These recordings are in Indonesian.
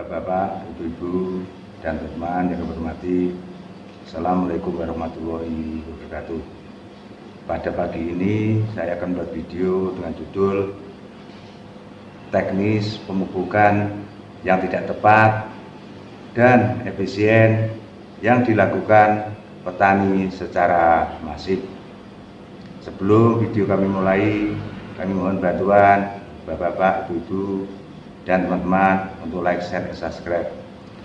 Bapak-bapak, ibu-ibu, dan teman-teman yang kami hormati. Assalamualaikum warahmatullahi wabarakatuh. Pada pagi ini saya akan buat video dengan judul teknis pemupukan yang tidak tepat dan efisien yang dilakukan petani secara masif. Sebelum video kami mulai, kami mohon bantuan Bapak-bapak, ibu-ibu, dan teman-teman untuk like, share, dan subscribe.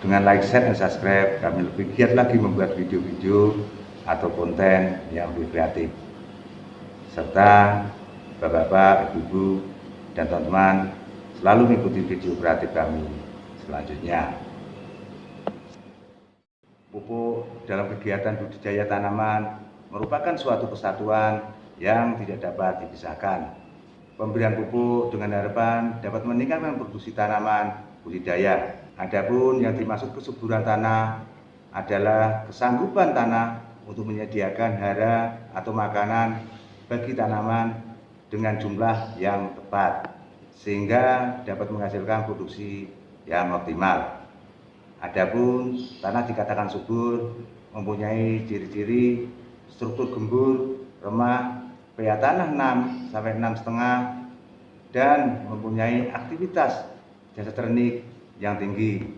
Dengan like, share, dan subscribe, kami lebih giat lagi membuat video-video atau konten yang lebih kreatif. Serta Bapak-bapak, ibu-ibu, dan teman-teman selalu mengikuti video kreatif kami selanjutnya. Pupuk dalam kegiatan budidaya tanaman merupakan suatu kesatuan yang tidak dapat dipisahkan. Pemberian pupuk dengan harapan dapat meningkatkan produksi tanaman budidaya. Adapun yang dimaksud kesuburan tanah adalah kesanggupan tanah untuk menyediakan hara atau makanan bagi tanaman dengan jumlah yang tepat, sehingga dapat menghasilkan produksi yang optimal. Adapun tanah dikatakan subur mempunyai ciri-ciri struktur gembur, remah, pH tanah 6 sampai 6,5 dan mempunyai aktivitas jasa ternik yang tinggi,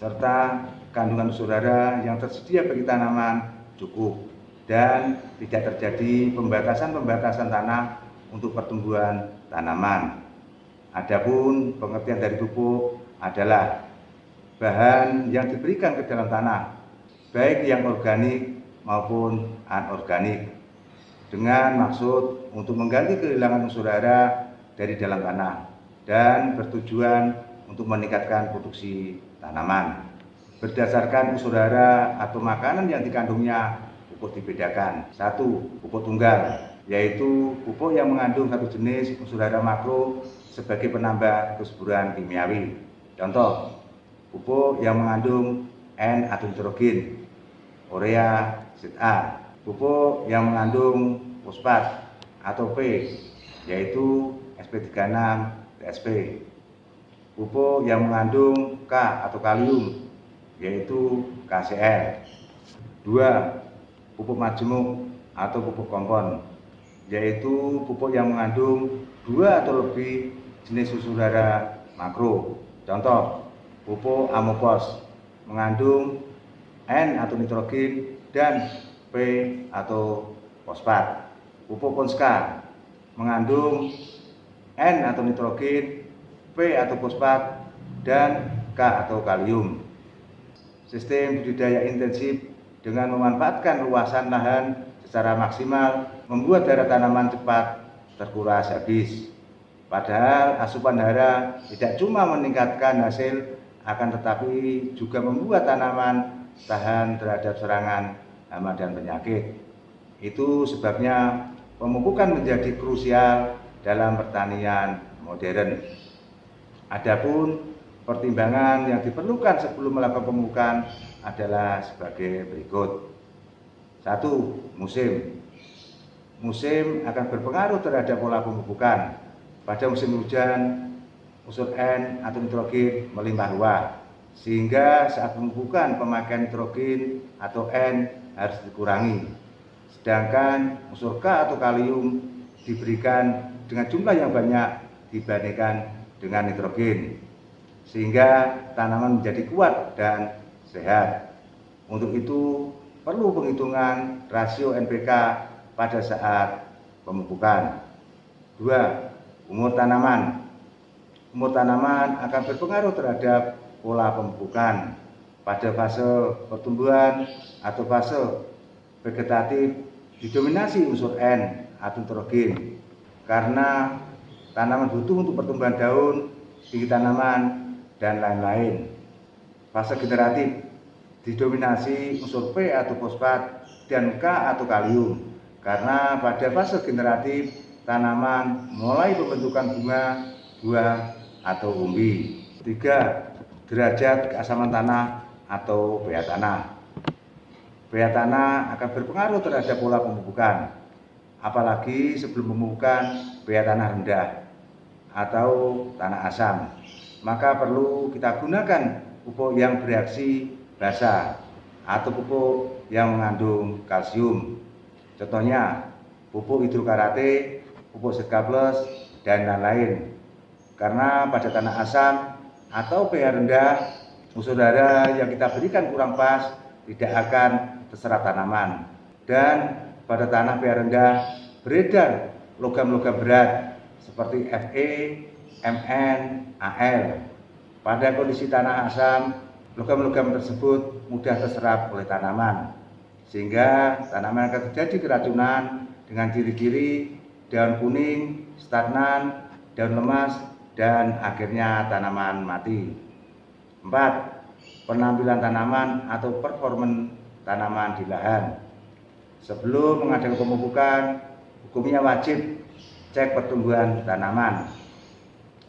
serta kandungan unsur hara yang tersedia bagi tanaman cukup dan tidak terjadi pembatasan tanah untuk pertumbuhan tanaman. Adapun pengertian dari pupuk adalah bahan yang diberikan ke dalam tanah, baik yang organik maupun anorganik, dengan maksud untuk mengganti kehilangan unsur hara dari dalam tanah dan bertujuan untuk meningkatkan produksi tanaman. Berdasarkan unsur hara atau makanan yang dikandungnya, pupuk dibedakan. 1. Pupuk tunggal, yaitu pupuk yang mengandung satu jenis unsur hara makro sebagai penambah kesuburan kimiawi. Contoh, pupuk yang mengandung N atau nitrogen, urea ZA. Pupuk yang mengandung fosfat atau P, yaitu SP36 TSP. Pupuk yang mengandung K atau kalium, yaitu KCl. 2. Pupuk majemuk atau pupuk kompon, yaitu pupuk yang mengandung 2 atau lebih jenis unsur hara makro. Contoh, pupuk amopos mengandung N atau nitrogen dan P atau fosfat. Pupuk Ponska mengandung N atau nitrogen, P atau fosfat, dan K atau kalium. Sistem budidaya intensif dengan memanfaatkan luasan lahan secara maksimal membuat hara tanaman cepat terkuras habis. Padahal asupan hara tidak cuma meningkatkan hasil, akan tetapi juga membuat tanaman tahan terhadap serangan hama dan penyakit. Itu sebabnya pemupukan menjadi krusial dalam pertanian modern. Adapun pertimbangan yang diperlukan sebelum melakukan pemupukan adalah sebagai berikut. 1. Musim. Musim akan berpengaruh terhadap pola pemupukan. Pada musim hujan, unsur N atau nitrogen melimpah ruah, sehingga saat pemupukan pemakaian nitrogen atau N harus dikurangi. Sedangkan unsur K atau kalium diberikan dengan jumlah yang banyak dibandingkan dengan nitrogen, sehingga tanaman menjadi kuat dan sehat. Untuk itu perlu penghitungan rasio NPK pada saat pemupukan. 2. Umur tanaman. Umur tanaman akan berpengaruh terhadap pola pemupukan. Pada fase pertumbuhan atau fase vegetatif didominasi unsur N atau nitrogen, karena tanaman butuh untuk pertumbuhan daun, tinggi tanaman, dan lain-lain. Fase generatif didominasi unsur P atau fosfat dan K atau kalium, karena pada fase generatif tanaman mulai pembentukan bunga, buah, atau umbi. 3. Derajat keasaman tanah atau pH tanah. pH tanah akan berpengaruh terhadap pola pemupukan, apalagi sebelum pemupukan pH tanah rendah atau tanah asam. maka perlu kita gunakan pupuk yang bereaksi basa atau pupuk yang mengandung kalsium. Contohnya pupuk hidrokarate, pupuk ZK Plus, dan lain-lain. Karena pada tanah asam atau pH rendah, unsur hara yang kita berikan kurang pas tidak akan terserap tanaman. Dan pada tanah pH rendah beredar logam-logam berat seperti Fe, Mn, Al. Pada kondisi tanah asam, logam-logam tersebut mudah terserap oleh tanaman, sehingga tanaman akan terjadi keracunan dengan ciri-ciri daun kuning, stagnan, daun lemas, dan akhirnya tanaman mati. 4. Penampilan tanaman atau performa tanaman di lahan. Sebelum mengadakan pemupukan, hukumnya wajib cek pertumbuhan tanaman.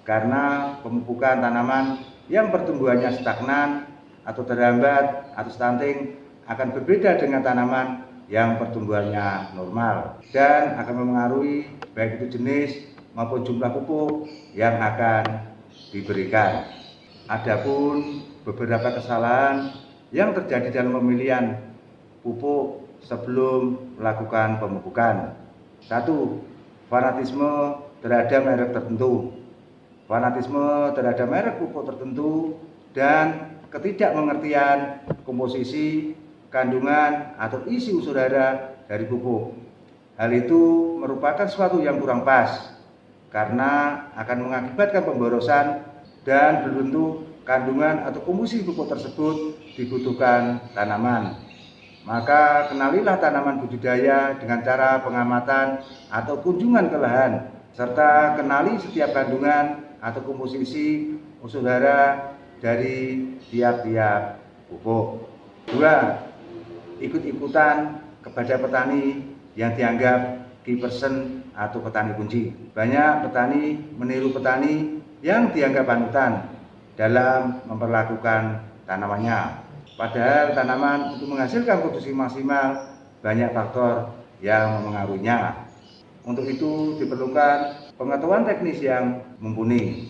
Karena pemupukan tanaman yang pertumbuhannya stagnan atau terhambat atau stunting akan berbeda dengan tanaman yang pertumbuhannya normal dan akan mempengaruhi baik itu jenis maupun jumlah pupuk yang akan diberikan. Adapun beberapa kesalahan yang terjadi dalam pemilihan pupuk sebelum melakukan pemupukan. 1. Fanatisme terhadap merek tertentu. Fanatisme terhadap merek pupuk tertentu dan ketidakmengertian komposisi, kandungan, atau isi unsur hara dari pupuk. Hal itu merupakan sesuatu yang kurang pas karena akan mengakibatkan pemborosan dan belum tentu kandungan atau komposisi pupuk tersebut dibutuhkan tanaman. Maka kenalilah tanaman budidaya dengan cara pengamatan atau kunjungan ke lahan, serta kenali setiap kandungan atau komposisi unsur hara dari tiap-tiap pupuk. 2. Ikut-ikutan kepada petani yang dianggap key person atau petani kunci. Banyak petani meniru petani yang dianggap panutan dalam memperlakukan tanamannya. Padahal tanaman untuk menghasilkan produksi maksimal banyak faktor yang mengaruhinya. Untuk itu diperlukan pengetahuan teknis yang mumpuni.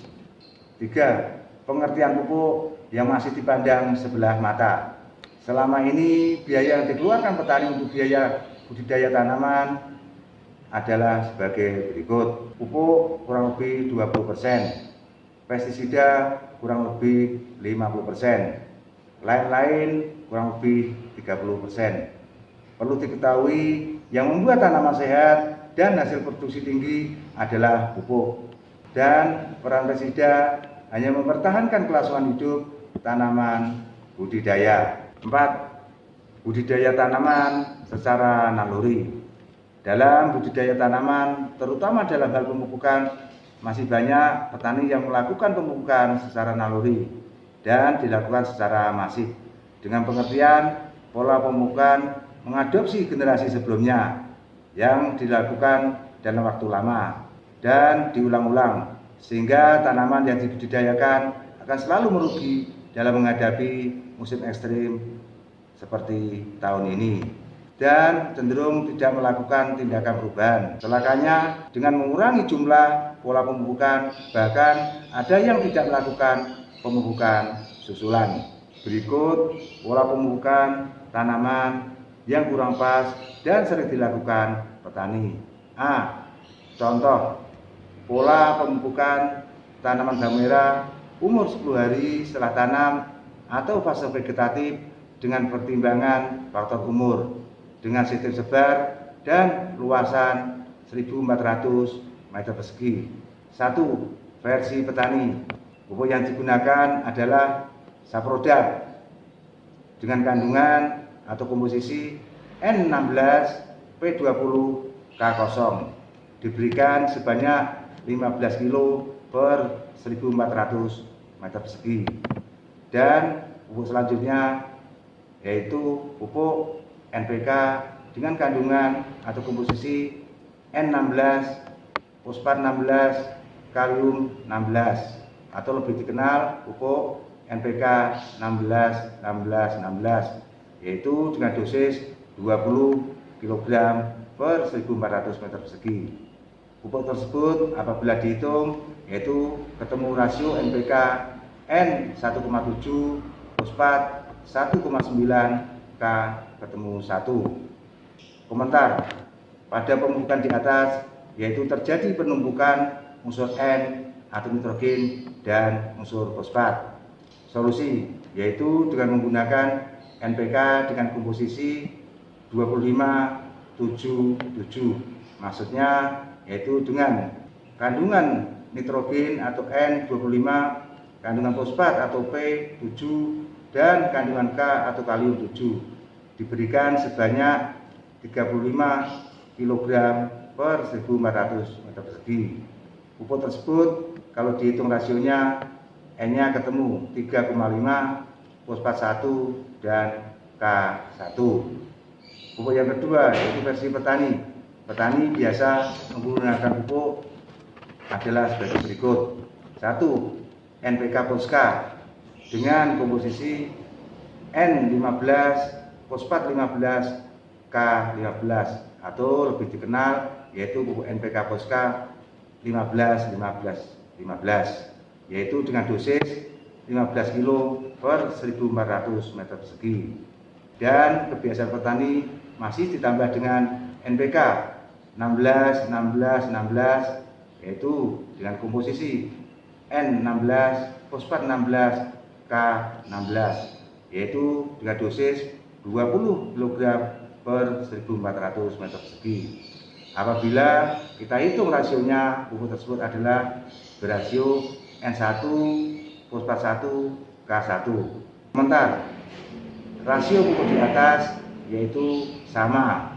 3. Pengertian pupuk yang masih dipandang sebelah mata. Selama ini biaya yang dikeluarkan petani untuk biaya budidaya tanaman adalah sebagai berikut. Pupuk kurang lebih 20%, pestisida kurang lebih 50%, lain-lain kurang lebih 30%. Perlu diketahui yang membuat tanaman sehat dan hasil produksi tinggi adalah pupuk, dan peran pestisida hanya mempertahankan kelangsungan hidup tanaman budidaya. 4. Budidaya tanaman secara naluri. Dalam budidaya tanaman, terutama dalam hal pemupukan, masih banyak petani yang melakukan pemupukan secara naluri dan dilakukan secara masif dengan pengertian pola pemupukan mengadopsi generasi sebelumnya yang dilakukan dalam waktu lama dan diulang-ulang, sehingga tanaman yang dibudidayakan akan selalu merugi dalam menghadapi musim ekstrim seperti tahun ini dan cenderung tidak melakukan tindakan perubahan. Celakanya dengan mengurangi jumlah pola pemupukan, bahkan ada yang tidak melakukan pemupukan susulan. Berikut pola pemupukan tanaman yang kurang pas dan sering dilakukan petani. A. Contoh, pola pemupukan tanaman bawang merah umur 10 hari setelah tanam atau fase vegetatif dengan pertimbangan faktor umur, dengan sistem sebar dan luasan 1.400 meter persegi. 1. Versi petani. Pupuk yang digunakan adalah Saprodat dengan kandungan atau komposisi N16P20K0, diberikan sebanyak 15 kg per 1.400 meter persegi. Dan pupuk selanjutnya yaitu pupuk NPK dengan kandungan atau komposisi N16, fosfat 16, kalium 16, atau lebih dikenal pupuk NPK 16-16-16, yaitu dengan dosis 20 kg per 1.400 meter persegi. Pupuk tersebut apabila dihitung yaitu ketemu rasio NPK N 1,7, fosfat 1,9, K ketemu 1. Komentar, pada pembukaan di atas yaitu terjadi penumpukan unsur N atau nitrogen dan unsur fosfat. Solusi yaitu dengan menggunakan NPK dengan komposisi 25,7,7. Maksudnya yaitu dengan kandungan nitrogen atau N25, kandungan fosfat atau P7, dan kandungan K atau kalium 7 diberikan sebanyak 35 kg per 1400 meter persegi. Pupuk tersebut kalau dihitung rasionya N-nya ketemu 3,5, fosfat 1 dan K1. Pupuk yang kedua yaitu versi petani. Petani biasa menggunakan pupuk adalah sebagai berikut. 1. NPK Poska dengan komposisi N15, fosfat 15, K15 atau lebih dikenal yaitu pupuk NPK Poska 15-15-15, yaitu dengan dosis 15 kg per 1400 meter persegi. Dan kebiasaan petani masih ditambah dengan NPK 16-16-16, yaitu dengan komposisi N16, fosfat 16, K16, yaitu dengan dosis 20 kg per 1400 meter persegi. Apabila kita hitung rasionya, pupuk tersebut adalah berasio N1, fosfat 1, K1. Komentar, rasio pupuk di atas yaitu sama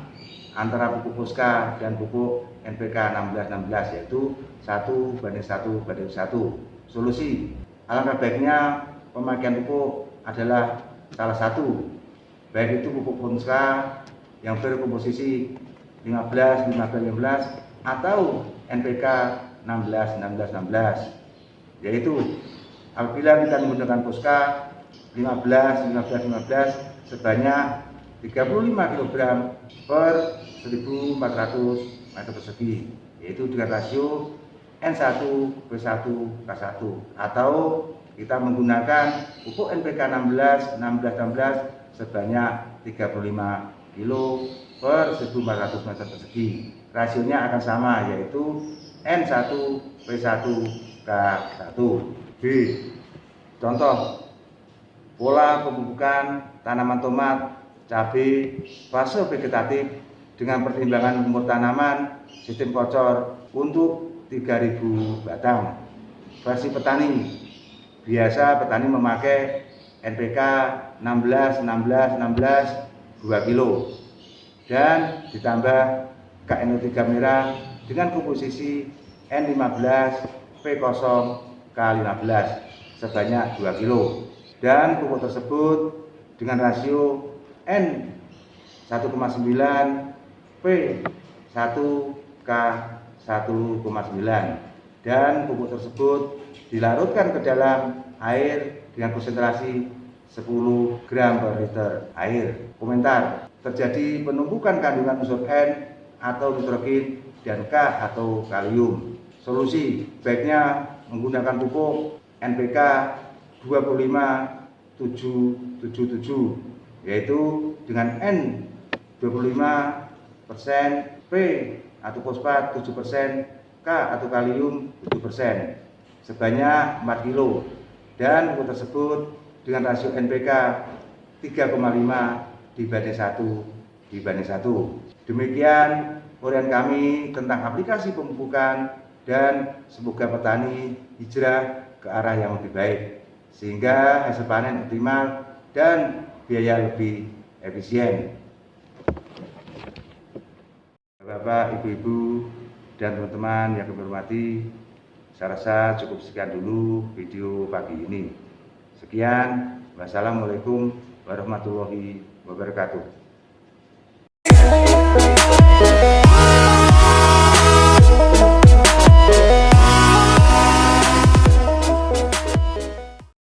antara pupuk Poska dan pupuk NPK 16-16, yaitu 1:1:1. Solusi, alangkah baiknya pemakaian pupuk adalah salah satu, baik itu pupuk Poska yang berkomposisi 15-15-15 atau NPK 16-16-16, yaitu apabila kita menggunakan Poska 15-15-15 sebanyak 35 kg per 1400 meter persegi, yaitu dengan rasio N1:1:K1, atau kita menggunakan pupuk NPK 16-16-16 sebanyak 35 kg per 1400 meter persegi. Rasionya akan sama, yaitu N1:1:K1. B. Contoh pola pemupukan tanaman tomat, cabai, fase vegetatif dengan pertimbangan umur tanaman, sistem kocor untuk 3000 batang. Versi petani, biasa petani memakai NPK 16-16-16 2 kg dan ditambah KNO3 merah dengan komposisi N15, P0, K15 sebanyak 2 kg, dan pupuk tersebut dengan rasio N 1,9, P1, K 1,9, dan pupuk tersebut dilarutkan ke dalam air dengan konsentrasi 10 gram per liter air. Komentar, terjadi penumpukan kandungan unsur N atau nitrogen dan K atau kalium. Solusi, baiknya menggunakan pupuk NPK 25-7-7-7, yaitu dengan N 25%, P atau fosfat 7%, K atau kalium 7%, sebanyak 4 kg, dan pupuk tersebut dengan rasio NPK 3,5:1:1. Demikian uraian kami tentang aplikasi pemupukan, dan semoga petani hijrah ke arah yang lebih baik sehingga hasil panen optimal dan biaya lebih efisien. Bapak, Ibu-ibu, dan teman-teman yang kami hormati, saya rasa cukup sekian dulu video pagi ini. Sekian, wassalamualaikum warahmatullahi wabarakatuh.